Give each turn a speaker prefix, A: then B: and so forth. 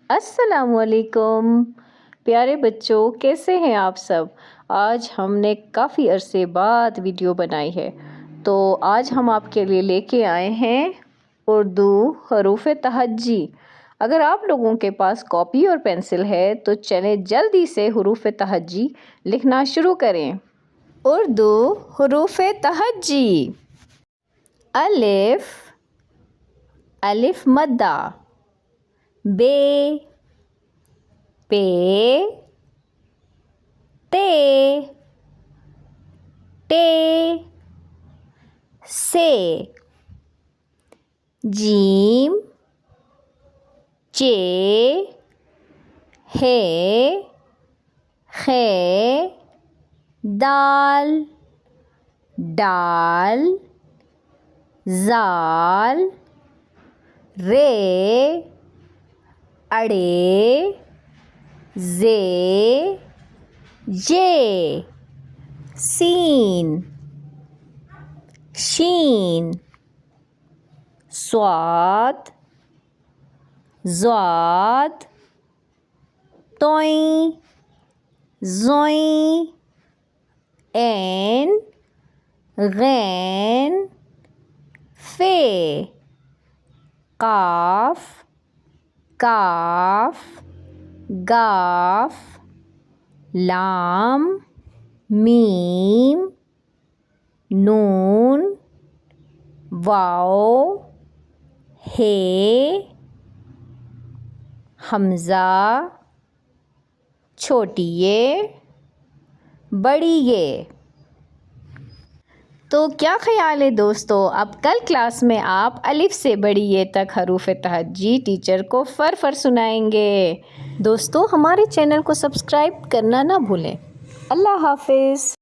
A: السلام علیکم پیارے بچوں، کیسے ہیں آپ سب؟ آج ہم نے کافی عرصے بعد ویڈیو بنائی ہے، تو آج ہم آپ کے لیے لے کے آئے ہیں اردو حروف تہجی۔ اگر آپ لوگوں کے پاس کاپی اور پینسل ہے تو چلیں جلدی سے حروف تہجی لکھنا شروع کریں۔ اردو حروف تہجی: الف، الف مدہ، بے، پے، تے، ٹے، سے، جیم، چے، ہے، خے، دال، ڈال، زال، رے، اڑے، زے، جے، سین، شین، صاد، ضاد، طویں، زویں، عین، غین، فے، قاف، کاف، گاف، لام، میم، نون، واو، ہے، حمزہ، چھوٹی یہ، بڑی یہ۔ تو کیا خیال ہے دوستو، اب کل کلاس میں آپ الف سے بڑی یہ تک حروف تہجی ٹیچر کو فر سنائیں گے۔ دوستو ہمارے چینل کو سبسکرائب کرنا نہ بھولیں۔ اللہ حافظ۔